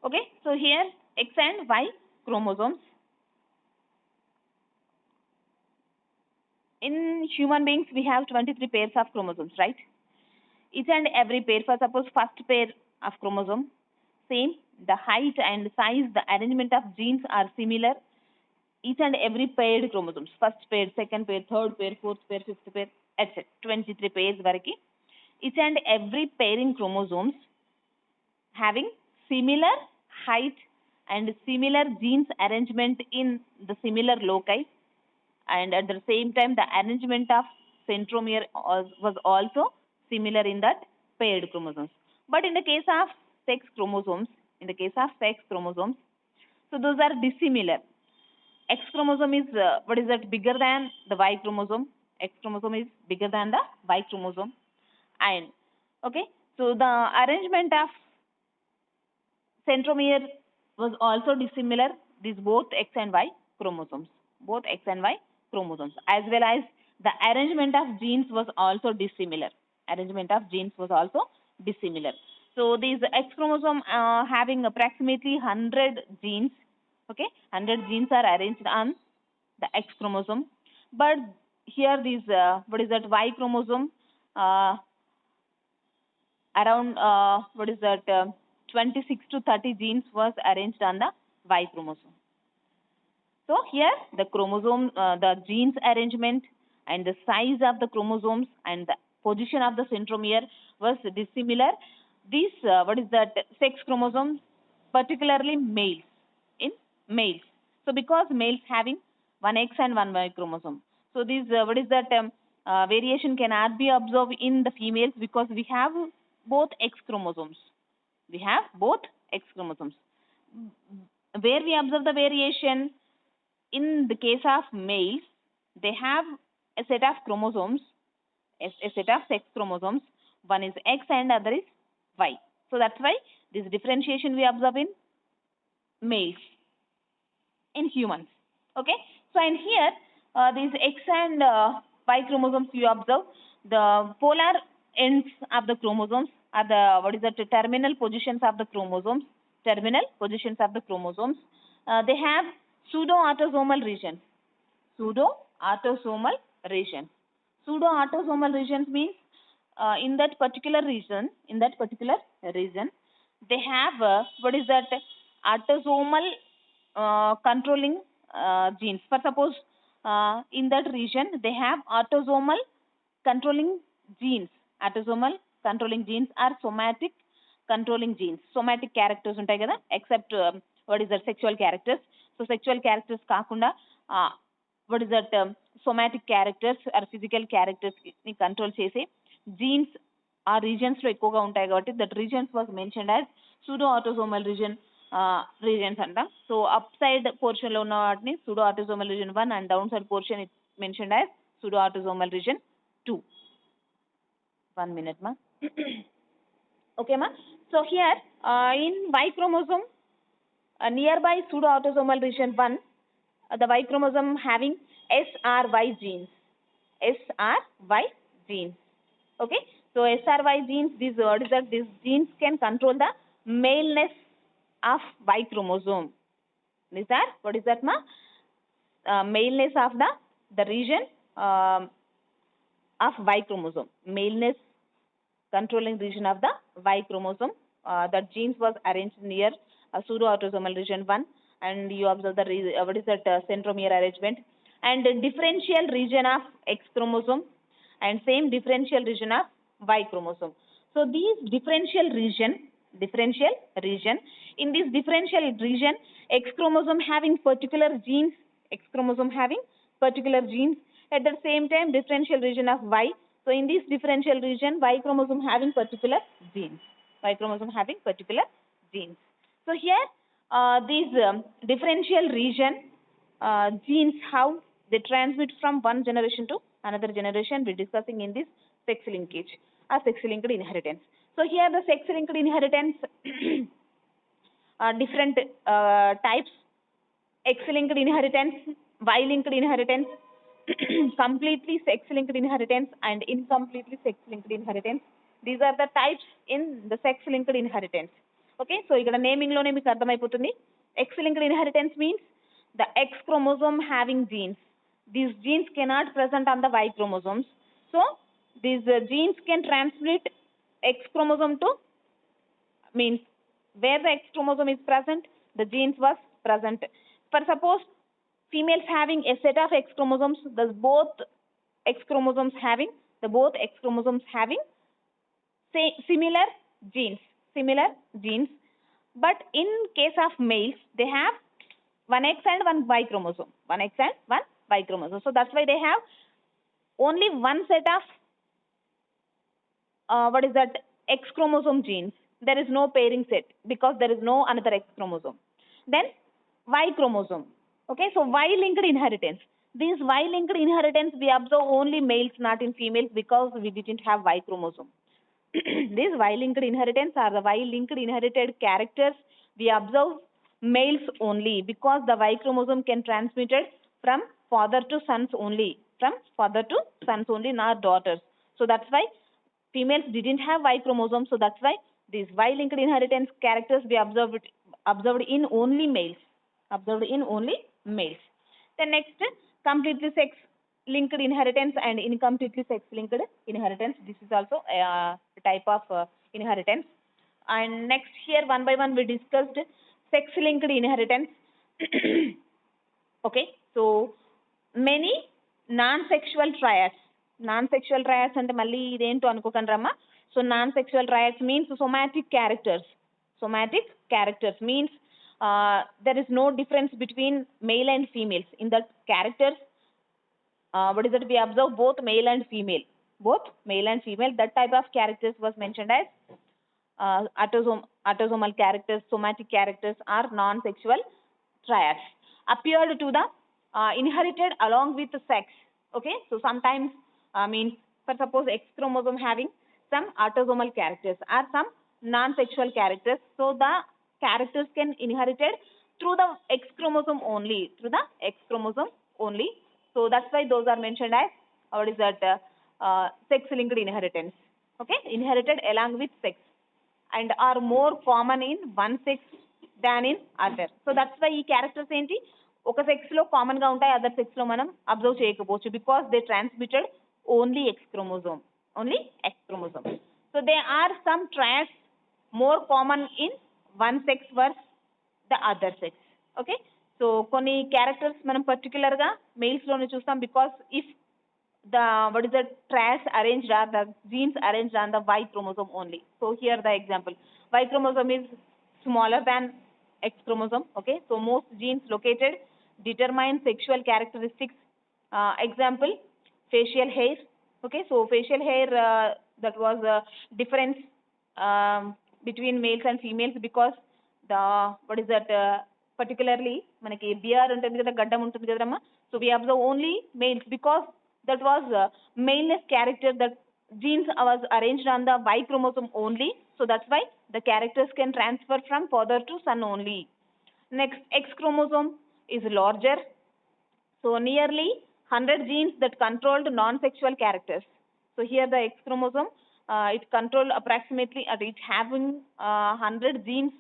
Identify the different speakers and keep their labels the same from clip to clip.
Speaker 1: Okay, so here X and Y chromosomes. In human beings, we have 23 pairs of chromosomes, right? Each and every pair, for suppose first pair of chromosome, same, the height and size, the arrangement of genes are similar. Each and every paired chromosomes, first pair, second pair, third pair, fourth pair, fifth pair, etc. 23 pairs variki. Each and every pairing chromosomes having similar height and similar genes arrangement in the similar loci, and at the same time the arrangement of centromere was also similar in that paired chromosomes. But in the case of sex chromosomes, so those are dissimilar. X chromosome is what is that, bigger than the Y chromosome. X chromosome is bigger than the Y chromosome. And okay, so the arrangement of centromere was also dissimilar. These both X and Y chromosomes, as well as the arrangement of genes was also dissimilar. So these X chromosome having approximately 100 genes. Okay, 100 genes are arranged on the X chromosome, but here these what is that, Y chromosome, around 26 to 30 genes was arranged on the Y chromosome. So here the chromosome, the genes arrangement and the size of the chromosomes and the position of the centromere was dissimilar. These sex chromosomes, particularly males, in males. So because males having one X and one Y chromosome, so this variation cannot be observed in the females because we have both X chromosomes. Where we observe the variation, in the case of males, they have a set of chromosomes, a set of sex chromosomes. One is X and other is Y. So that's why this differentiation we observe in males, in humans. Okay. So and here these X and Y chromosomes you observe, the polar ends of the chromosomes are the terminal positions of the chromosomes. They have pseudo-autosomal regions. Pseudo-autosomal regions means in that particular region, they have autosomal controlling genes. For suppose in that region they have autosomal controlling genes. Autosomal controlling genes are somatic controlling genes. Somatic characters ఉంటాయి కదా, except sexual characters. So sexual characters కాకుండా somatic characters or physical characters ని control చేసే genes ఆ regions లో ఎక్కువగా ఉంటాయి కాబట్టి that regions was mentioned as pseudo autosomal regions అంటాం. సో అప్ సైడ్ పోర్షన్ లో ఉన్న వాటిని pseudo autosomal region 1 and down side portion mentioned as pseudo autosomal region 2. 1 minute ma. Okay ma. So here in Y chromosome, nearby pseudo autosomal region 1, the Y chromosome having SRY genes. Okay, so SRY genes, these genes can control the maleness of Y chromosome. Maleness of the region of Y chromosome. Maleness controlling region of the Y chromosome. The genes was arranged near pseudo autosomal region 1, and you observe the centromere arrangement and differential region of X chromosome and same differential region of Y chromosome. So these differential region, in this differential region, X chromosome having particular genes, at the same time differential region of Y. So in this differential region, Y chromosome having particular genes. So here these differential region genes, how they transmit from one generation to another generation, we're discussing in this sex linkage or sex-linked inheritance. So here the sex-linked inheritance different types: X-linked inheritance, Y-linked inheritance, completely sex-linked inheritance, and incompletely sex-linked inheritance. These are the types in the sex-linked inheritance. Okay, so ఇక్కడ naming లోనే మీకు అర్థమైపోతుంది. X linked inheritance means the X chromosome having genes. These genes cannot present on the Y chromosomes, so these genes can transmit X chromosome to, means where the X chromosome is present, the genes was present. For suppose females having a set of X chromosomes, the both X chromosomes having similar genes, but in case of males they have one X and one Y chromosome, so that's why they have only one set of X chromosome genes. There is no pairing set because there is no another X chromosome. Then Y chromosome. Okay, so Y linked inheritance. These Y linked inheritance we observe only males, not in females, because we didn't have Y chromosome. These Y linked inheritance are the Y linked inherited characters we observe males only, because the Y chromosome can transmitted from father to sons only, not daughters. So that's why females didn't have Y chromosome, so that's why these Y linked inheritance characters we observed in only males. Then next, completely sex linked inheritance and incompletely sex linked inheritance. This is also a type of inheritance. And next, here one by one we discussed sex linked inheritance. Okay, so many non-sexual triads అంటే మళ్ళీ ఇదేంటో అనుకోకండి రమ్మా. So non-sexual triads means somatic characters means there is no difference between male and females. In that characters, we observe both male and female. That type of characters was mentioned as autosomal characters, somatic characters, or non-sexual triads. Appeared to the inherited along with the sex. Okay, so sometimes means for suppose X chromosome having some autosomal characters or some non-sexual characters, so the characters can inherited through the X chromosome only, so that's why those are mentioned as sex linked inheritance. Okay, inherited along with sex and are more common in one sex than in other. So that's why ఈ characters ఏంటి, ఒక sex లో common గా ఉంటాయి, other sex లో మనం observe చేయకపోవచ్చు, because they transmitted only X chromosome. So they are some traits more common in one sex versus the other sex. Okay, so కొన్ని క్యారెక్టర్స్ మనం పర్టికులర్ గా మెయిల్స్ లోనే చూస్తాం, because if the traits arranged or the genes arranged on the Y chromosome only. So here the example, Y chromosome is smaller than X chromosome. Okay, so most genes located determine sexual characteristics. Example, facial hair. Okay, so facial hair, that was a difference between males and females, because the particularly మనకి beer ఉంటుంది కదా, గడ్డం ఉంటుంది కదమ్మా. So we observe only males because that was maleness character, that genes was arranged on the Y chromosome only, so that's why the characters can transfer from father to son only. Next, X chromosome is larger, so nearly 100 genes that controlled non-sexual characters. So here the X chromosome, it controlled approximately, it having 100 genes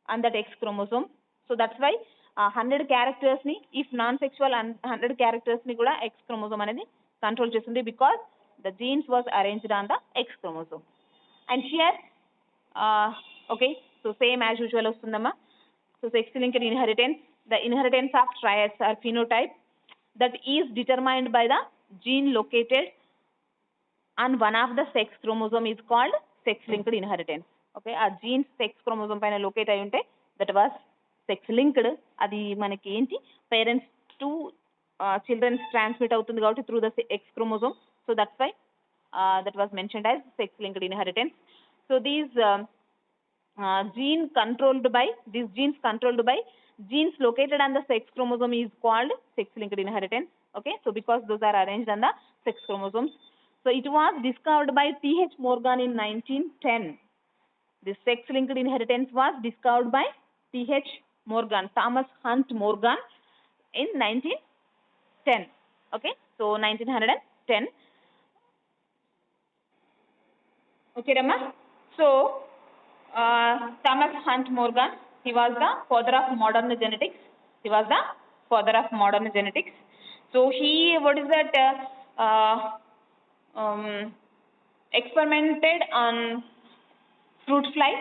Speaker 1: on that X chromosome, so that's why 100 characters ni, if non-sexual 100 characters ni kuda X chromosome అనేది control చేస్తుంది, because the genes was arranged on the X chromosome. And here okay, so same as usual వస్తుందమ్మా. So sex linked inheritance, the inheritance of triads or phenotype that is determined by the gene located on one of the sex chromosome is called sex linked inheritance. Okay, ఆ genes sex chromosome పైన locate అయి ఉంటే that was sex linked, అది మనకి ఏంటి, parents to children's transmit అవుతుంది కాబట్టి through the X chromosome. So that's why that was mentioned as sex linked inheritance. So these genes controlled by genes located on the sex chromosome is called sex linked inheritance. Okay, so because those are arranged on the sex chromosomes. So it was discovered by T.H. Morgan in 1910. This sex linked inheritance was discovered by T.H. Morgan, Thomas Hunt Morgan, in 1910. Okay, so 1910. Okay, Rama. So Thomas Hunt Morgan, he was the father of modern genetics. He was the father of modern genetics. So he, what is that, experimented on fruit fly,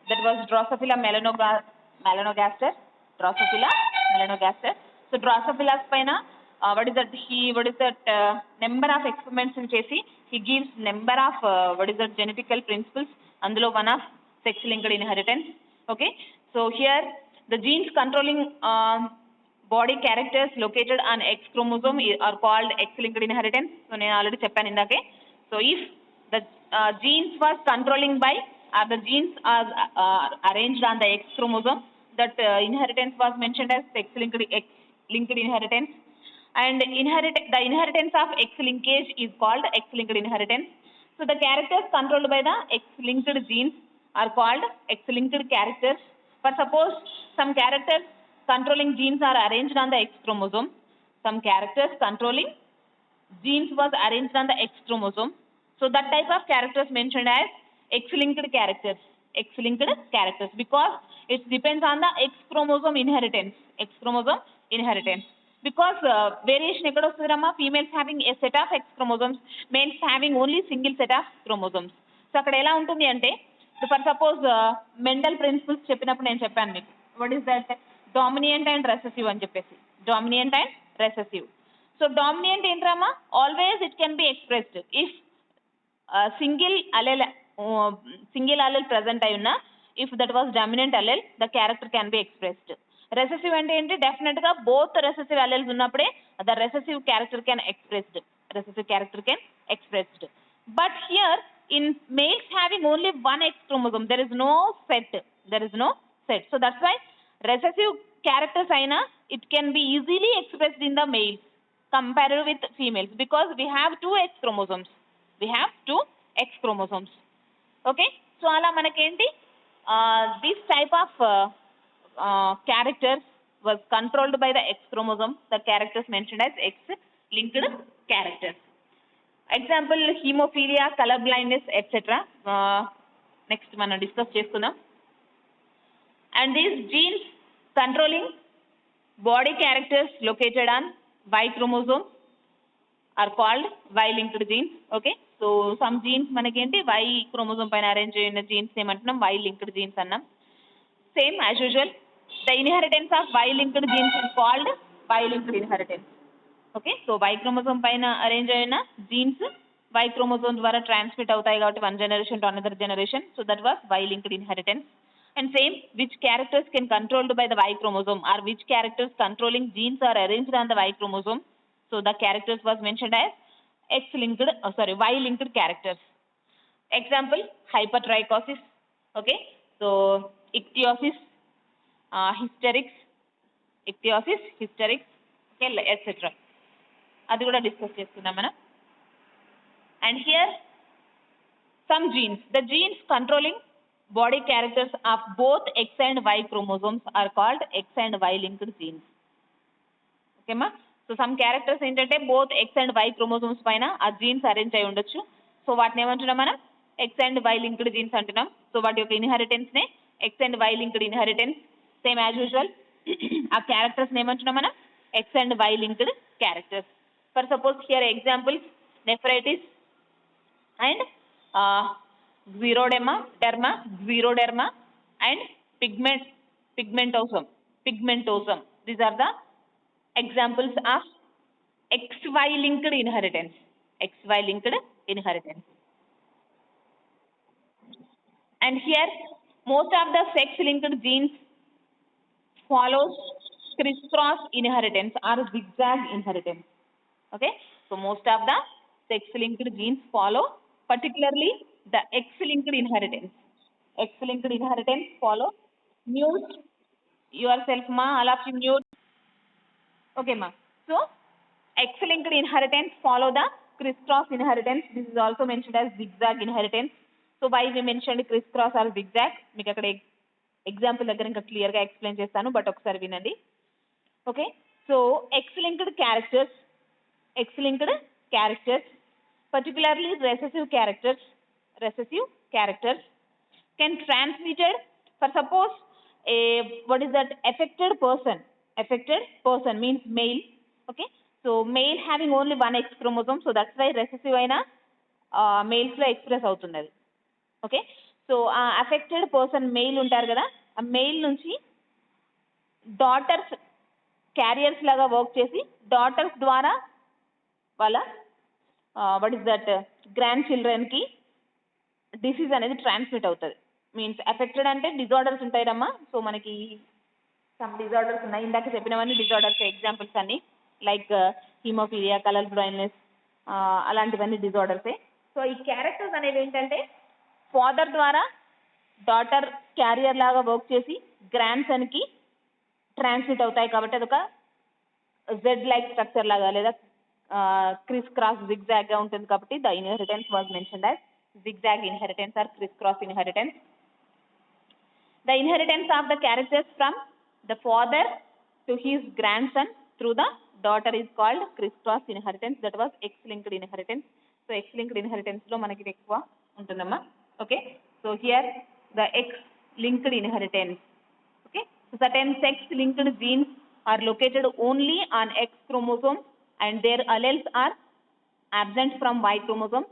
Speaker 1: that was Drosophila melanogaster. Drosophila melanogaster. So Drosophila paina, what is that, number of experiments in chesi, he gives number of what is that, genetical principles, అందులో one of sex linked inheritance. Okay, so here the genes controlling body characters located on X chromosome are called X linked inheritance. So నేను already చెప్పాను ఇందాకే. So if the genes was controlling by, or the genes are arranged on the X chromosome, that inheritance was mentioned as X linked inheritance. And the inheritance of X linkage is called X linked inheritance. So the characters controlled by the X linked genes are called X linked characters. For suppose some characters controlling genes are arranged on the X chromosome, some characters controlling genes was arranged on the X chromosome. So that type of characters mentioned as X-linked characters. X-linked characters, because it depends on the X chromosome inheritance. X chromosome inheritance. Because variation ekkada ostadamma, females having a set of X chromosomes, males having only single set of chromosomes. So akkada ela untundi ante, for suppose Mendel principles cheppinappudu nenu cheppanu meeku. What is that? Dominant and recessive అని చెప్పేసి. Dominant and recessive. So dominant ఏంటమ్మా, always it can be expressed if single allele present అయి ఉన్నా, if that was dominant allele, the character can be expressed. Recessive అంటే ఏంటి, definite గా both recessive alleles ఉన్నప్పుడే the recessive character can expressed. Recessive character can expressed. But here in males having only one X chromosome, there is no set. There is no set. So that's why recessive characters aina, it can be easily expressed in the males compared with females, because we have two X chromosomes. We have two X chromosomes. Okay, so ala manakenti this type of characters was controlled by the X chromosome, the characters mentioned as X linked characters. Example, hemophilia, color blindness, etc. Next మనం discuss చేసుకుందాం. And these genes controlling body characters located on Y chromosome are called Y-linked genes. Okay, so some genes మనకేంటి Y chromosome పైన arrange అయిన genes ఏమంటున్నాం, Y-linked genes అన్నాం. Same as usual, the inheritance of Y-linked genes is called Y-linked inheritance. Okay, so Y chromosome పైన arrange అయిన genes Y chromosome ద్వారా transmit అవుతాయి కాబట్టి one generation to another generation. So that was Y-linked inheritance. And same, which characters can controlled by the Y chromosome, or which characters controlling genes are arranged on the Y chromosome. So the characters was mentioned as Y-linked characters. Example, hypertrichosis. Okay, so ichthyosis, hysterics, okay, etc. అది కూడా discuss చేసుకుందాం మనం. And here some genes, the genes controlling body characters of both X and Y chromosomes are called X and Y linked genes. Okay ma, so some characters ఏంటంటే both X and Y chromosomes పైన ఆ genes arrange అయి ఉండొచ్చు. So వాటిని ఏమంటున్నాం మనం, X and Y linked genes అంటున్నాం. So వాటి యొక్క ఇన్హెరిటెన్స్ నే X and Y linked inheritance. Same as usual ఆ క్యారెక్టర్స్ ఏమంటున్నాం మనం, X and Y linked characters. For suppose here examples, nephritis and xeroderma and pigmentosum. These are the examples of XY linked inheritance. And here most of the sex linked genes follows crisscross inheritance or zigzag inheritance. Okay, so most of the sex linked genes follow particularly the X linked inheritance. Follow. Mute yourself ma, all of you mute. Okay ma, so X linked inheritance follow the crisscross inheritance. This is also mentioned as zigzag inheritance. So why we mentioned crisscross or zigzag, మీకు అక్కడ example దగ్గర ఇంకా clear గా explain చేస్తాను, but ఒకసారి వినండి. Okay, so X linked characters, particularly recessive characters can transmitted for suppose a what is that affected person means male, okay, so male having only one X chromosome, so that's why recessive aina males లో express అవుతున్నది, okay. So ఆ affected person male ఉంటారు కదా, ఆ male నుంచి daughters carriers లాగా work చేసి daughters ద్వారా వాళ్ళ వాట్ ఇస్ దట్ గ్రాండ్ చిల్డ్రన్కి డిసీజ్ అనేది ట్రాన్స్మిట్ అవుతుంది. మీన్స్ ఎఫెక్టెడ్ అంటే డిజార్డర్స్ ఉంటాయమ్మా, సో మనకి సమ్ డిజార్డర్స్ ఉన్నాయి, ఇందాక చెప్పినవన్నీ డిజార్డర్స్ ఎగ్జాంపుల్స్ అన్ని, లైక్ హీమోఫీలియా, కలర్ బ్లైండ్నెస్, అలాంటివన్నీ డిజార్డర్సే. సో ఈ క్యారెక్టర్స్ అనేవి ఏంటంటే ఫాదర్ ద్వారా డాటర్ క్యారియర్ లాగా వర్క్ చేసి గ్రాండ్ సన్కి ట్రాన్స్మిట్ అవుతాయి, కాబట్టి అదొక జెడ్ లైక్ స్ట్రక్చర్ లాగా లేదా క్రిస్ క్రాస్ జిగ్జాగ్గా ఉంటుంది, కాబట్టి the inheritance was mentioned as zigzag inheritance or crisscross inheritance. The inheritance of the characters from the father to his grandson through the daughter is called crisscross inheritance. That was X-linked inheritance. So X-linked inheritance lo manaki ekkuva untundamma. Okay. So here the X-linked inheritance. Okay. So certain sex-linked genes are located only on X chromosome and their alleles are absent from Y chromosome.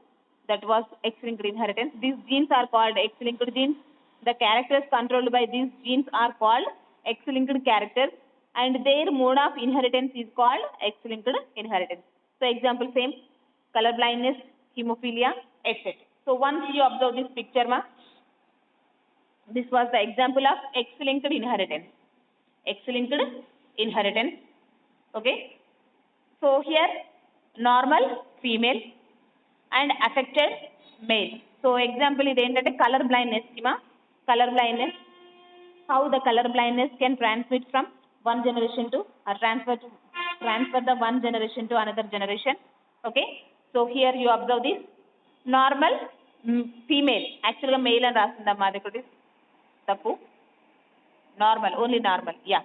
Speaker 1: That was X-linked inheritance. These genes are called X-linked genes. The characters controlled by these genes are called X-linked characters and their mode of inheritance is called X-linked inheritance. So example same, color blindness, hemophilia, etc. So once you observe this picture, this was the example of X-linked inheritance. X-linked inheritance. Okay. So here normal female and affected male. So example ఇది ఏంటంటే colour blindness keema, colour blindness, how the color blindness can transmit from one generation to or transfer the one generation to another generation. Okay, so here you observe this normal female, actually male అని రాసిందమ్మా, అది ఒకటి తప్పు, normal, only normal, yeah,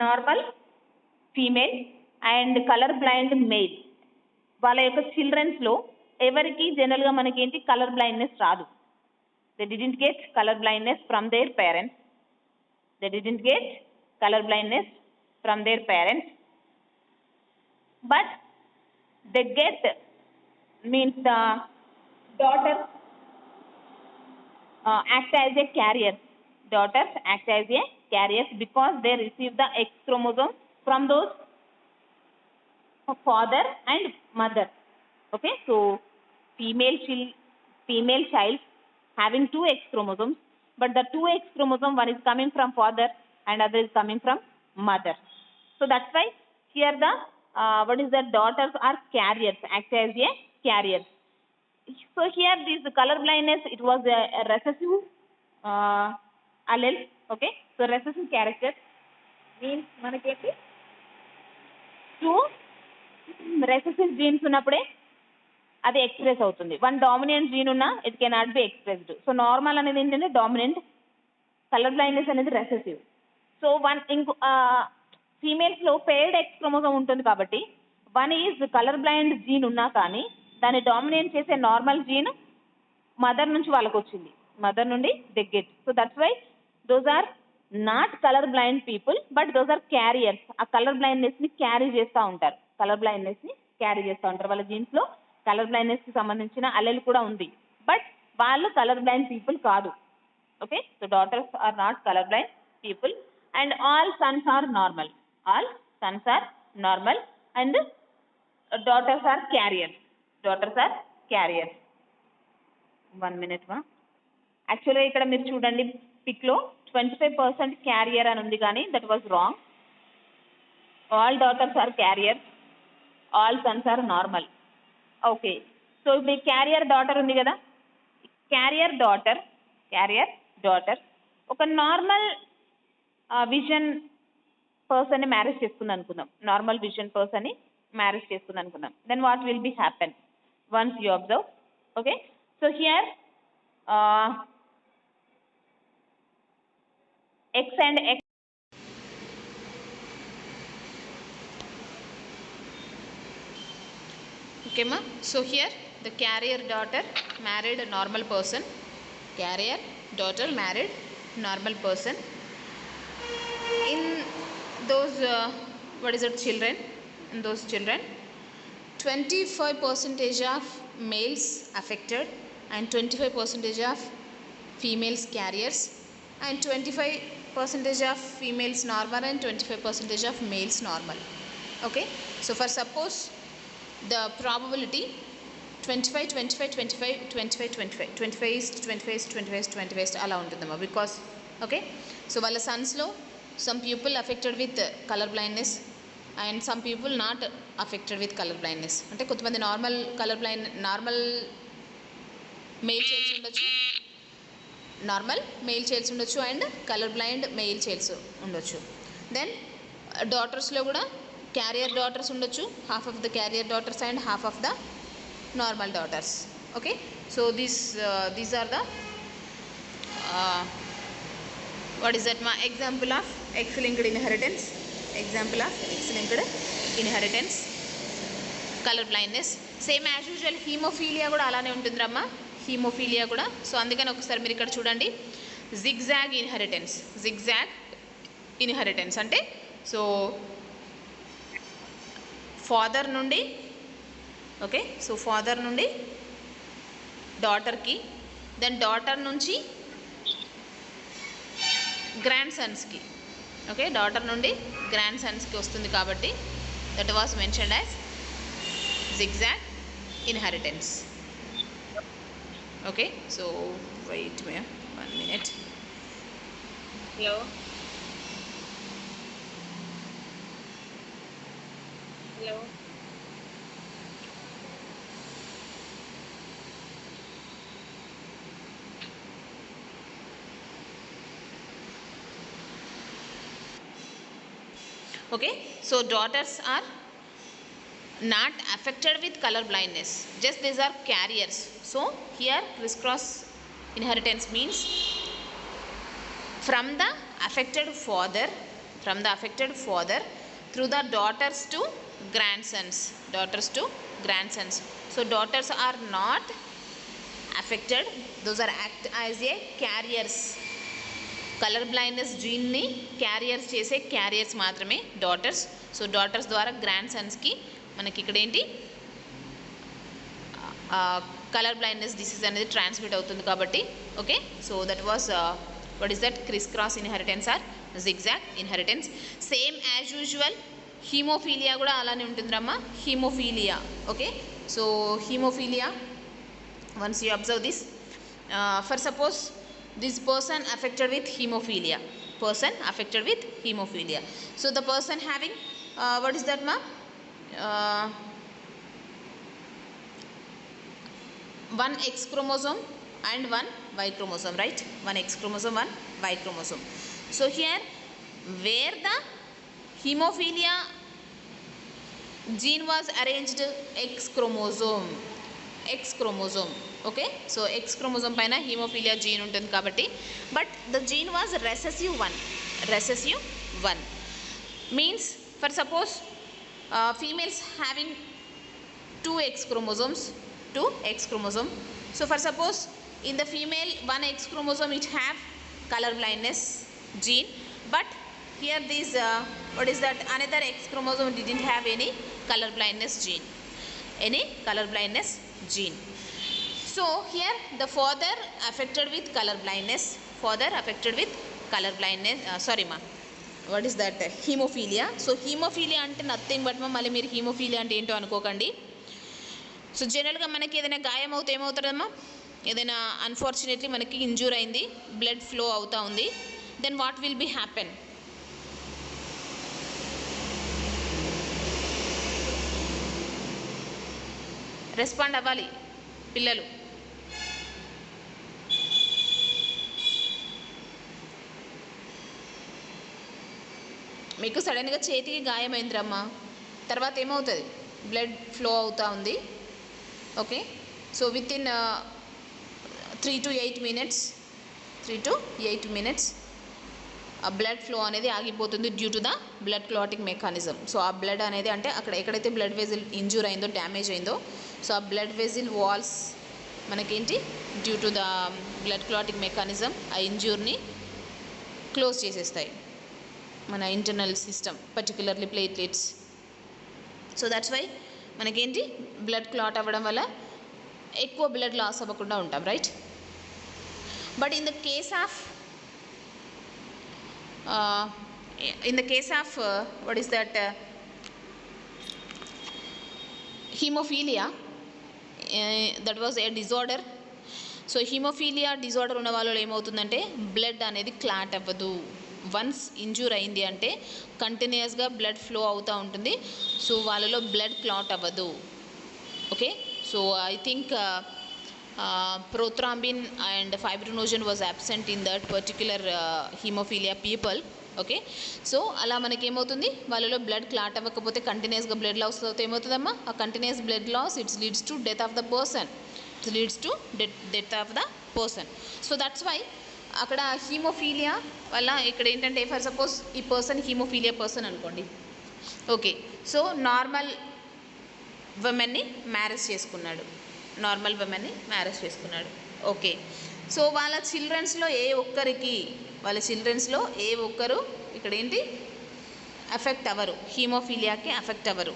Speaker 1: normal female and colour blind mail, వాళ్ళ యొక్క చిల్డ్రన్స్లో ఎవరికి జనరల్గా మనకి ఏంటి కలర్ బ్లైండ్నెస్ రాదు. They didn't get colour blindness from their parents, they didn't get colour blindness from their parents, but they get means the daughter act as a carrier. Daughters act as a carriers because they receive the X chromosome from those father and mother. Okay, so female child having two X chromosomes, but the two X chromosome, one is coming from father and other is coming from mother. So that's why here the what is that daughters are carriers, act as a carrier. So here this color blindness, it was a recessive allele. Okay, so recessive character means manaki two recessive genes ఉన్నప్పుడే అది express అవుతుంది. One dominant gene ఉన్నా it cannot be expressed. So normal అనేది ఏంటంటే dominant, colour blindness అనేది recessive. So ఫీమేల్స్లో paired X chromosome ఉంటుంది కాబట్టి one is colour blind gene ఉన్నా కానీ దాన్ని డామినేట్ చేసే నార్మల్ జీన్ మదర్ నుంచి వాళ్ళకి వచ్చింది, మదర్ నుండి they get. So that's why those are not colour blind people, but those are carriers. ఆ కలర్ బ్లైండ్నెస్ని క్యారీ చేస్తూ ఉంటారు, కలర్ బ్లైండ్నెస్ని క్యారీ చేస్తూ ఉంటారు. వాళ్ళ జీన్స్లో కలర్ బ్లైండ్నెస్కి సంబంధించిన అల్లెలు కూడా ఉంది, బట్ వాళ్ళు కలర్ బ్లైండ్ పీపుల్ కాదు. Okay, so daughters are not colour blind people and all sons are normal. All sons are normal and daughters are carriers. Daughters are carriers. 1 minute మా. యాక్చువల్గా ఇక్కడ మీరు చూడండి పిక్లో 25% క్యారియర్ అని ఉంది, కానీ that was wrong. All daughters are carriers, all sons are normal. Okay, so ఇప్పుడు carrier daughter ఉంది కదా, క్యారియర్ డాటర్ ఒక నార్మల్ విజన్ పర్సన్ని మ్యారేజ్ చేసుకుంది అనుకుందాం. నార్మల్ విజన్ పర్సన్ని మ్యారేజ్ చేసుకుంది అనుకుందాం. Then what will be happen once you observe. Okay, so here X and X. Okay ma, so here the carrier daughter married a normal person, carrier
Speaker 2: daughter married normal person. In those children, in those children, 25% of males affected and 25% of females carriers, and 25% of females normal and 25% of males normal. Okay, so for suppose the probability 25 25 25 25 25 25 is 25 is 25 is 25 is అలా ఉంటుందమ్మా. Because okay, so వాళ్ళ సన్స్లో some people affected with color blindness and some people not affected with color blindness. అంటే కొంతమంది normal colour blind normal male childs ఉండొచ్చు, normal male childs ఉండొచ్చు and colour blind male childs ఉండొచ్చు. Then డాటర్స్లో కూడా carrier daughters ఉండొచ్చు, half of the carrier daughters and half of the normal daughters. Okay, so these are the what is that ma example of X-linked inheritance, example of X-linked inheritance, color blindness. Same as usual haemophilia కూడా అలానే ఉంటుందమ్మా, haemophilia కూడా. So అందుకని ఒకసారి మీరు ఇక్కడ చూడండి, zigzag inheritance. Zigzag inheritance అంటే సో ఫాదర్ నుండి, ఓకే, సో ఫాదర్ నుండి డాటర్కి, దెన్ డాటర్ నుంచి గ్రాండ్ సన్స్కి. ఓకే, డాటర్ నుండి గ్రాండ్ సన్స్కి వస్తుంది కాబట్టి that was mentioned as zigzag inheritance. Okay, so wait me 1 minute. Hello hello okay, so daughters are not affected with color blindness, just these are carriers. So here crisscross inheritance means from the affected father through the daughters to grandsons, so daughters are not affected, those are act as a carriers. Colour blindness జీన్ని carriers చేసే carriers మాత్రమే daughters. So daughters ద్వారా grand సన్స్కి మనకి ఇక్కడ ఏంటి colour blindness disease అనేది transmit అవుతుంది కాబట్టి. Okay, so that was what is that criss cross inheritance or zigzag inheritance. Same as usual haemophilia కూడా అలానే ఉంటుందమ్మా, haemophilia. Okay, so haemophilia, once you observe this, for suppose this person affected with hemophilia, so the person having what is that ma, one X chromosome and one Y chromosome, right? One X chromosome, one Y chromosome. So here where the hemophilia gene was arranged, X chromosome. Okay, so X chromosome పైన haemophilia gene ఉంటుంది కాబట్టి, but the gene was recessive one means for suppose females having 2 X chromosomes, so for suppose in the female 1 X chromosome it have color blindness gene, but here this what is that, another X chromosome didn't have any color blindness gene. So here the father affected with color blindness, sorry ma, what is that, hemophilia. So hemophilia అంటే nothing but మా మళ్ళీ మీరు haemophilia అంటే ఏంటో అనుకోకండి. So జనరల్గా మనకి ఏదైనా గాయం అవుతే ఏమవుతుందమ్మా, ఏదైనా అన్ఫార్చునేట్లీ మనకి ఇంజూర్ అయింది, బ్లడ్ ఫ్లో అవుతూ ఉంది, then what will be happen, respond అవ్వాలి పిల్లలు. మీకు సడన్గా చేతికి గాయమైందిరమ్మా, తర్వాత ఏమవుతుంది, బ్లడ్ ఫ్లో అవుతూ ఉంది. Okay, so within 3 to 8 minutes ఆ బ్లడ్ ఫ్లో అనేది ఆగిపోతుంది due to the blood clotting mechanism. So ఆ బ్లడ్ అనేది అంటే అక్కడ ఎక్కడైతే బ్లడ్ వెజిల్ ఇంజూర్ అయిందో, డ్యామేజ్ అయిందో, సో ఆ బ్లడ్ వెజిల్ వాల్స్ మనకేంటి due to the blood clotting mechanism ఆ ఇంజ్యూర్ని క్లోజ్ చేసేస్తాయి మన internal system, particularly platelets. So that's why మనకేంటి బ్లడ్ క్లాట్ అవ్వడం వల్ల ఎక్కువ బ్లడ్ లాస్ అవ్వకుండా ఉంటాం, right? But in the case of what is that hemophilia, that was a disorder. So haemophilia disorder ఉన్న వాళ్ళలో ఏమవుతుందంటే బ్లడ్ అనేది క్లాట్ అవ్వదు. వన్స్ ఇంజూర్ అయింది అంటే కంటిన్యూస్గా బ్లడ్ ఫ్లో అవుతూ ఉంటుంది. సో వాళ్ళలో బ్లడ్ క్లాట్ అవ్వదు. Okay, so I think prothrombin and fibrinogen was absent in that particular hemophilia people. Okay, so అలా మనకేమవుతుంది, వాళ్ళలో బ్లడ్ క్లాట్ అవ్వకపోతే కంటిన్యూస్గా బ్లడ్ లాస్ అవుతే ఏమవుతుందమ్మా, ఆ continuous blood loss it's leads to death of the person. It's leads to death of the person. So that's why అక్కడ haemophilia వల్ల ఇక్కడ ఏంటంటే, ఫర్ సపోజ్ ఈ పర్సన్ హీమోఫీలియా పర్సన్ అనుకోండి. ఓకే, సో నార్మల్ ఉమెన్ని మ్యారేజ్ చేసుకున్నాడు. ఓకే, సో వాళ్ళ చిల్డ్రన్స్లో ఏ ఒక్కరు ఇక్కడ ఏంటి అఫెక్ట్ అవ్వరు, హీమోఫీలియాకి అఫెక్ట్ అవ్వరు.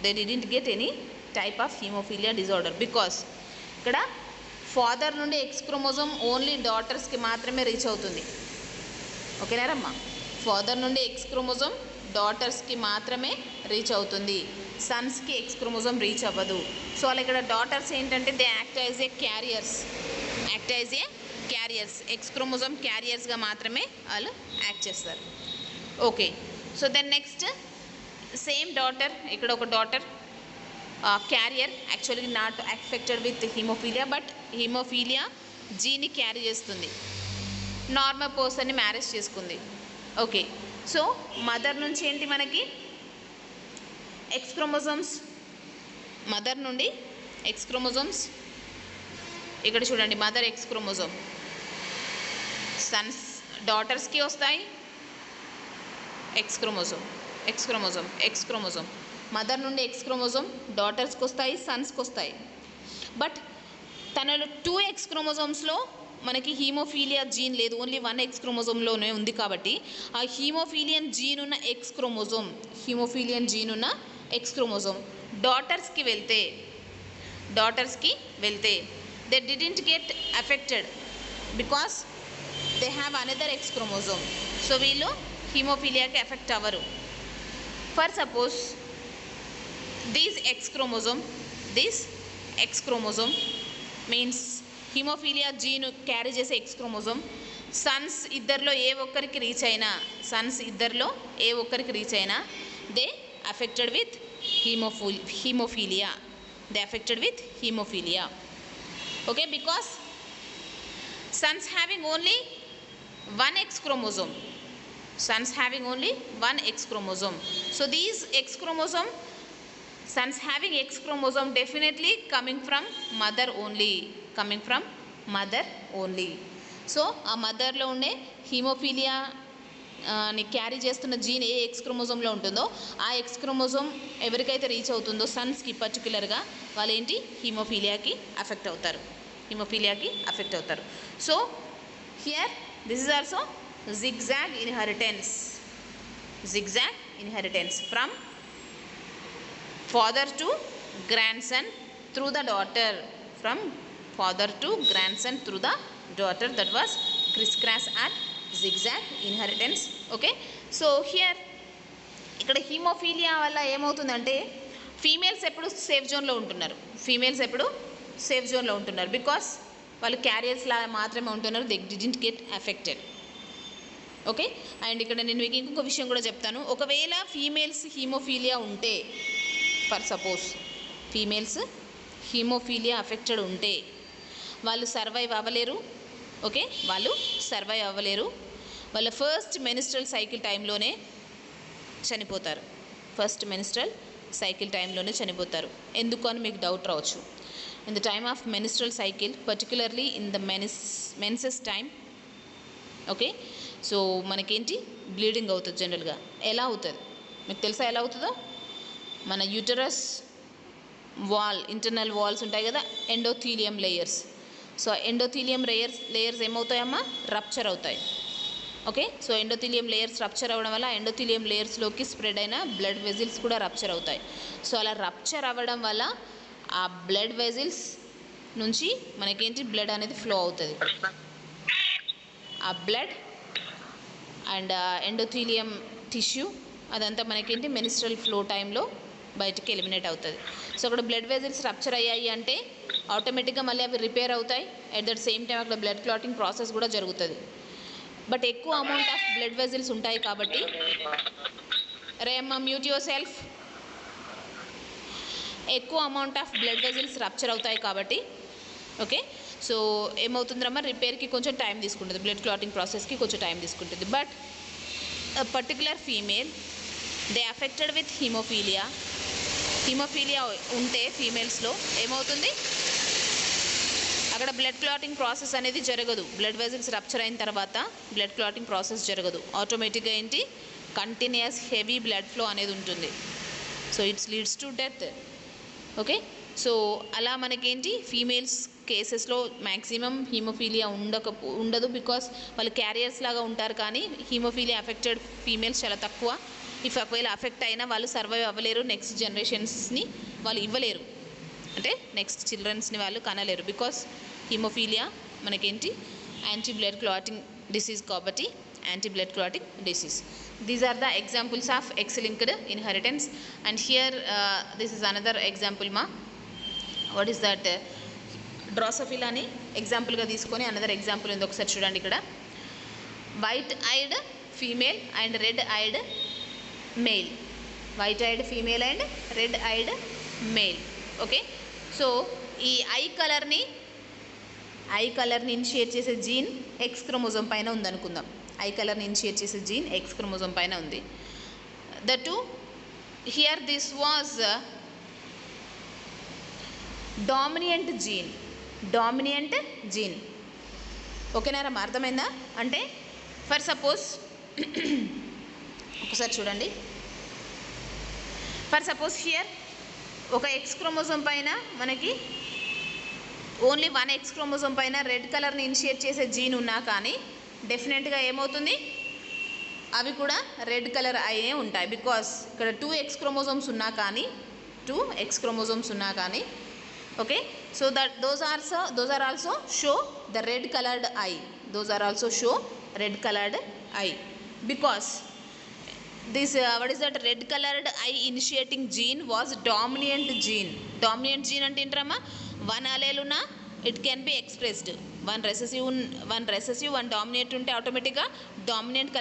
Speaker 2: They didn't get any type of haemophilia disorder because ఇక్కడ ఫాదర్ నుండి ఎక్స్ క్రోమోజోమ్ ఓన్లీ డాటర్స్కి మాత్రమే రీచ్ అవుతుంది. ఓకేనారమ్మా, ఫాదర్ నుండి ఎక్స్ క్రోమోజోమ్ డాటర్స్కి మాత్రమే రీచ్ అవుతుంది, సన్స్కి ఎక్స్ క్రోమోజోమ్ రీచ్ అవ్వదు. సో అలా ఇక్కడ డాటర్స్ ఏంటంటే they act as a carriers, X chromosome క్యారియర్స్గా మాత్రమే వాళ్ళు యాక్ట్ చేస్తారు. Okay, so then next same daughter, ఇక్కడ ఒక daughter carrier, actually not affected with haemophilia, but haemophilia జీని క్యారీ చేస్తుంది. నార్మల్ పర్సన్ని మ్యారేజ్ చేసుకుంది. ఓకే, సో మదర్ నుంచి ఏంటి మనకి ఎక్స్ క్రోమోజోమ్స్, మదర్ నుండి ఎక్స్ క్రోమోజోమ్స్, ఇక్కడ చూడండి మదర్ ఎక్స్ క్రోమోజోమ్, సన్స్ డాటర్స్కి వస్తాయి ఎక్స్ క్రోమోజోమ్, మదర్ నుండి ఎక్స్ క్రోమోజోమ్ డాటర్స్కి వస్తాయి, సన్స్కి వస్తాయి. బట్ తనలో 2 ఎక్స్ క్రోమోజోమ్స్లో మనకి హీమోఫీలియా జీన్ లేదు, ఓన్లీ 1 ఎక్స్ క్రోమోజోమ్లోనే ఉంది. కాబట్టి ఆ హీమోఫీలియన్ జీన్ ఉన్న ఎక్స్ క్రోమోజోమ్ డాటర్స్కి వెళ్తే they didn't get affected because they have another X chromosome. So వీళ్ళు హీమోఫీలియాకి ఎఫెక్ట్ అవ్వరు. For suppose this X chromosome means haemophilia gene carry చేసే ఎక్స్ క్రోమోజోమ్ సన్స్ ఇద్దరిలో ఏ ఒక్కరికి రీచ్ అయినా they affected with hemophilia. Okay, because sons having only one X chromosome. So these X chromosome, sons having X chromosome definitely coming from mother only. So a mother lo unde hemophilia ని carry చేస్తున్న gene ఏ X క్రోమోజోమ్లో ఉంటుందో ఆ X chromosome ఎవరికైతే reach అవుతుందో సన్స్కి పర్టికులర్గా వాళ్ళు ఏంటి హీమోఫీలియాకి అఫెక్ట్ అవుతారు. So here this is also zigzag inheritance from father to grand son through the daughter, that was criss cross and zigzag inheritance. Okay, so here ఇక్కడ హీమోఫీలియా వల్ల ఏమవుతుందంటే ఫీమేల్స్ ఎప్పుడు సేఫ్ జోన్లో ఉంటున్నారు బికాస్ వాళ్ళు క్యారియర్స్ లాగా మాత్రమే ఉంటున్నారు, they didn't get affected. Okay, and ఇక్కడ నేను మీకు ఇంకొక విషయం కూడా చెప్తాను. ఒకవేళ ఫీమేల్స్ హీమోఫీలియా ఉంటే, for suppose females haemophilia affected ఉంటే వాళ్ళు సర్వైవ్ అవ్వలేరు. వాళ్ళ ఫస్ట్ మెనిస్ట్రల్ సైకిల్ టైంలోనే చనిపోతారు. ఎందుకు అని మీకు డౌట్ రావచ్చు. In the time of menstrual cycle, particularly in the menses time, okay, so మనకేంటి బ్లీడింగ్ అవుతుంది జనరల్గా. ఎలా అవుతుంది మీకు తెలుసా? ఎలా అవుతుందో, మన యూటరస్ వాల్ ఇంటర్నల్ వాల్స్ ఉంటాయి కదా, endothelium layers. So endothelium layers ఏమవుతాయమ్మా, రప్చర్ అవుతాయి. Okay, so endothelium layers rupture అవ్వడం వల్ల ఎండోథీలియం లేయర్స్లోకి స్ప్రెడ్ అయిన బ్లడ్ వెజిల్స్ కూడా రప్చర్ అవుతాయి. సో అలా రప్చర్ అవ్వడం వల్ల ఆ బ్లడ్ వెజిల్స్ నుంచి మనకేంటి బ్లడ్ అనేది ఫ్లో అవుతుంది. ఆ బ్లడ్ అండ్ ఎండోథీలియం టిష్యూ అదంతా మనకేంటి మెనిస్ట్రల్ ఫ్లో టైంలో బయటికి ఎలిమినేట్ అవుతుంది. సో అక్కడ బ్లడ్ వెజిల్స్ రప్చర్ అయ్యాయి అంటే ఆటోమేటిక్గా మళ్ళీ అవి రిపేర్ అవుతాయి. అట్ దట్ సేమ్ టైం అక్కడ బ్లడ్ క్లాటింగ్ ప్రాసెస్ కూడా జరుగుతుంది. బట్ ఎక్కువ అమౌంట్ ఆఫ్ బ్లడ్ వెజిల్స్ ఉంటాయి కాబట్టి, రేమ్మ మ్యూట్ యువర్ సెల్ఫ్, ఎక్కువ amount of blood vessels rupture అవుతాయి కాబట్టి ఓకే, సో ఏమవుతుందమ్మా, రిపేర్కి కొంచెం టైం తీసుకుంటుంది, బ్లడ్ క్లాటింగ్ ప్రాసెస్కి కొంచెం టైం తీసుకుంటుంది. But particular female they affected with haemophilia ఉంటే ఫీమేల్స్లో ఏమవుతుంది, అక్కడ బ్లడ్ క్లాటింగ్ ప్రాసెస్ అనేది జరగదు. బ్లడ్ వెజిల్స్ రప్చర్ అయిన తర్వాత బ్లడ్ క్లాటింగ్ ప్రాసెస్ జరగదు. ఆటోమేటిక్గా ఏంటి, కంటిన్యూస్ హెవీ బ్లడ్ ఫ్లో అనేది ఉంటుంది. So it's leads to death. Okay, so అలా మనకేంటి ఫీమేల్స్ కేసెస్లో మ్యాక్సిమం హీమోఫీలియా ఉండదు, బికాస్ వాళ్ళు క్యారియర్స్ లాగా ఉంటారు. కానీ హీమోఫీలియా అఫెక్టెడ్ ఫీమేల్స్ చాలా తక్కువ. ఇఫ్ ఒకవేళ అఫెక్ట్ అయినా వాళ్ళు సర్వైవ్ అవ్వలేరు, నెక్స్ట్ జనరేషన్స్ని వాళ్ళు ఇవ్వలేరు, అంటే నెక్స్ట్ చిల్డ్రన్స్ని వాళ్ళు కనలేరు. బికాస్ హీమోఫీలియా మనకేంటి యాంటీ బ్లడ్ క్లాటింగ్ డిసీజ్ కాబట్టి anti blood clotting disease. These are the examples of X-linked inheritance. And here this is another example ma. What is that? Drosophila అని ఎగ్జాంపుల్గా తీసుకొని another example ఉంది, ఒకసారి చూడండి. ఇక్కడ white I'd female and red I'd male. White I'd female and red I'd male. Okay, so ఈ I కలర్ని initiate చేసే జీన్ ఎక్స్ క్రోమోజోమ్ పైన ఉందనుకుందాం. ఐ కలర్ని ఇనిషియేట్ చేసే జీన్ ఎక్స్ క్రోమోజోమ్ పైన ఉంది. Here this was dominant gene. ఓకేనారా, అర్థమైందా? అంటే ఫర్ సపోజ్ ఒకసారి చూడండి, ఫర్ సపోజ్ హియర్ ఒక ఎక్స్ క్రోమోజోమ్ పైన మనకి ఓన్లీ వన్ ఎక్స్ క్రోమోజోమ్ పైన రెడ్ కలర్ని ఇనిషియేట్ చేసే జీన్ ఉన్నా కానీ డెఫినెట్గా ఏమవుతుంది, అవి కూడా రెడ్ కలర్ అయ్యే ఉంటాయి. బికాస్ ఇక్కడ 2 ఎక్స్ క్రోమోజోమ్స్ ఉన్నా కానీ okay, so that those are also show the red colored eye. Because this what is that red colored eye initiating gene was dominant gene అంటే ఏంటమ్మా, వన్ allele ఉన్నా it can be expressed. one recessive one dominant ఉంటే ఆటోమేటిక్గా dominant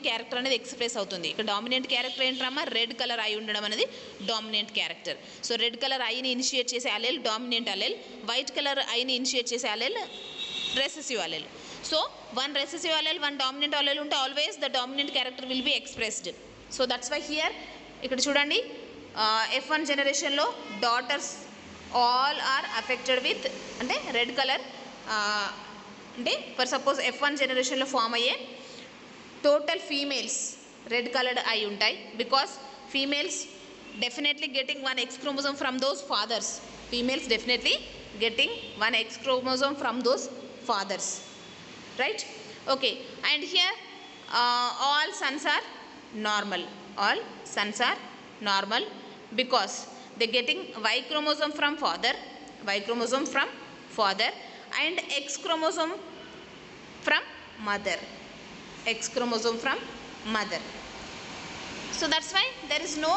Speaker 2: character అనేది express అవుతుంది. ఇక్కడ dominant character ఏంటమ్మా, red colour eye ఉండడం అనేది dominant character. So red colour ఐని ఇనిషియేట్ చేసే allele dominant allele, white colour ఐని ఇనిషియేట్ చేసే allele recessive allele. So one recessive allele one dominant allele ఉంటే always the dominant character will be expressed. So that's why here ఇక్కడ చూడండి, F1 జనరేషన్లో daughters all are affected with అంటే red colour. అంటే for suppose F1 జనరేషన్లో form అయ్యే total females red coloured అయి ఉంటాయి. Because females definitely getting one X chromosome from those fathers. Right? Okay, and here all sons are normal. Because they getting Y chromosome from father and X chromosome from mother. So that's why there is no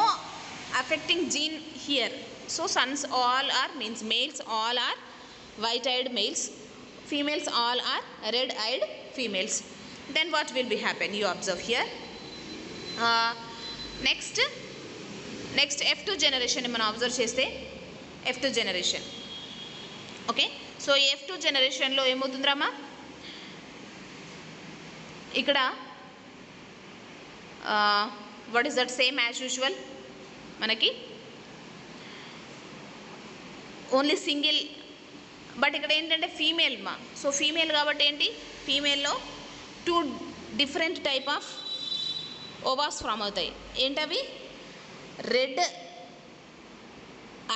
Speaker 2: affecting gene here. So sons all are, means males all are white-eyed males, females all are red-eyed females. Then what will be happen? You observe here. Next F2 generation మనం observe చేస్తే F2 generation. Okay, so F2 జనరేషన్లో ఏమవుతుందిరామా, ఇక్కడ what is that, same as usual మనకి only single. But ఇక్కడ ఏంటంటే female మా, so female కాబట్టి ఏంటి, ఫీమేల్లో 2 డిఫరెంట్ టైప్ ఆఫ్ ఓవాస్ ఫామ్ అవుతాయి. ఏంటవి, రెడ్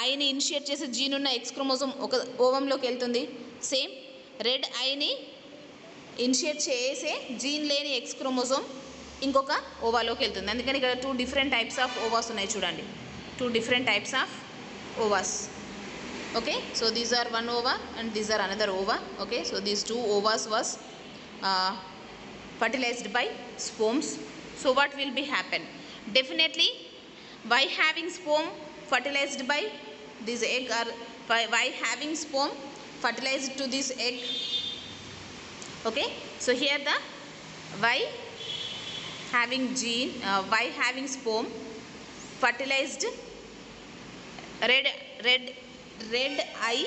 Speaker 2: ఐని ఇనిషియేట్ చేసే జీన్ ఉన్న ఎక్స్ క్రోమోజోమ్ ఒక ఓవంలోకి వెళ్తుంది. సేమ్ రెడ్ ఐని ఇనిషియేట్ చేసే జీన్ లేని ఎక్స్ క్రోమోజోమ్ ఇంకొక ఓవాలోకి వెళ్తుంది. అందుకని ఇక్కడ 2 డిఫరెంట్ టైప్స్ ఆఫ్ ఓవాస్ ఉన్నాయి చూడండి. 2 different types of ovas. Okay, so these are one ova and these are another ova. Okay, so these 2 ovas was fertilized by sperms. So what will be happen? Definitely by having sperm fertilized by this egg, or by having sperm fertilized to this egg. Okay, so here the by having gene, by having sperm fertilized red eye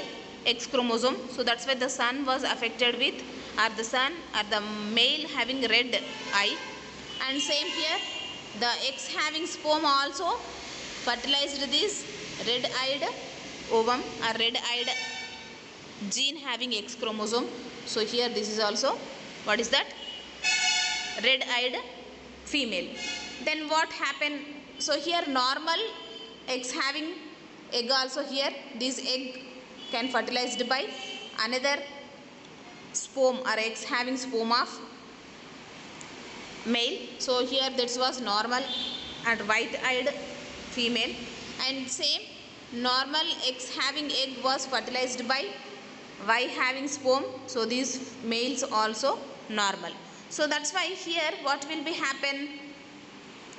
Speaker 2: X chromosome. So that's why the son was affected with, or the son or the male having red eye. And same here, the X having sperm also fertilized this red eyed ovum or red eyed gene having X chromosome. So here this is also, what is that? Red eyed female. Then what happened? So here normal X having egg also, here this egg can fertilized by another sperm or X having sperm of male. So here this was normal and white eyed female, and same normal X having egg was fertilized by Y having sperm. So these males also normal. So that's why here what will be happen?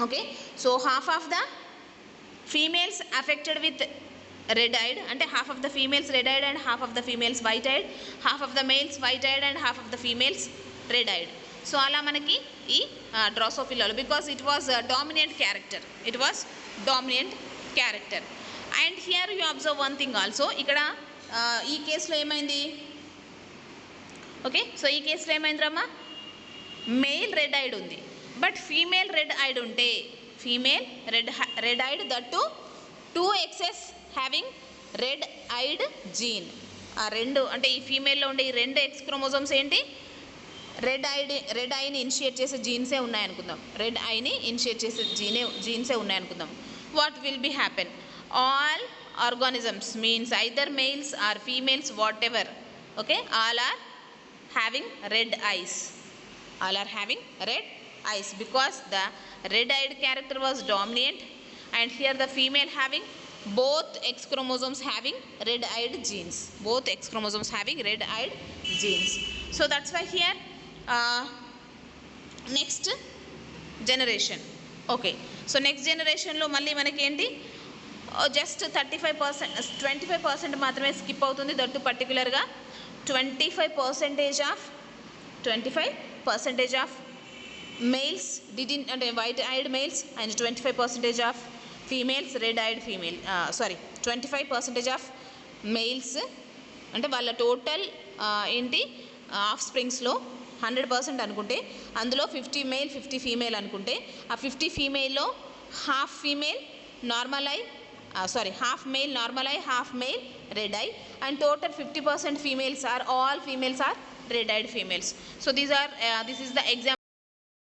Speaker 2: Okay, so half of the females affected with red eyed, అంటే half of the females red eyed and half of the females white eyed, half of the males white eyed and half of the females red eyed. So అలా మనకి ఈ డ్రోసోఫిలాలో, because it was dominant character, it was dominant character. And here you observe one thing also. ఇక్కడ ఈ కేసులో ఏమైంది? Okay, so ఈ కేసులో ఏమైందిరమ్మా, మేల్ రెడ్ ఐడ్ ఉంది, బట్ ఫీమేల్ రెడ్ ఐడ్ ఉంటే, female red eyed that to 2 X's having red eyed gene. ఆ రెండు అంటే ఈ ఫీమేల్లో ఉండే ఈ 2 ఎక్స్ క్రోమోజోమ్స్ ఏంటి, రెడ్ ఐని ఇనిషియేట్ చేసే జీన్సే ఉన్నాయనుకుందాం, రెడ్ ఐని ఇనిషియేట్ చేసే జీన్సే ఉన్నాయనుకుందాం. What will be happen? All organisms means either males or females, whatever, okay, all are having red eyes, all are having red eyes, because the red eyed character was dominant, and here the female having both X chromosomes having red eyed genes, both X chromosomes having red eyed genes. So that's why here next generation. Okay, so next generation lo malli manaki enti just 35%, 25% మాత్రమే skip అవుతుంది. That పర్టికులర్గా 25% of males didn't, అంటే white I'd males, and 25% of females red I'd female, 25% of males అంటే వాళ్ళ total ఏంటి of స్ప్రింగ్స్లో 100% అనుకుంటే, అందులో 50 male 50 female అనుకుంటే, ఆ 50 ఫీమేల్లో half female normal eye, half male normal eye, half male red eye, and total 50% females are, all females are red eyed females. So this is the example.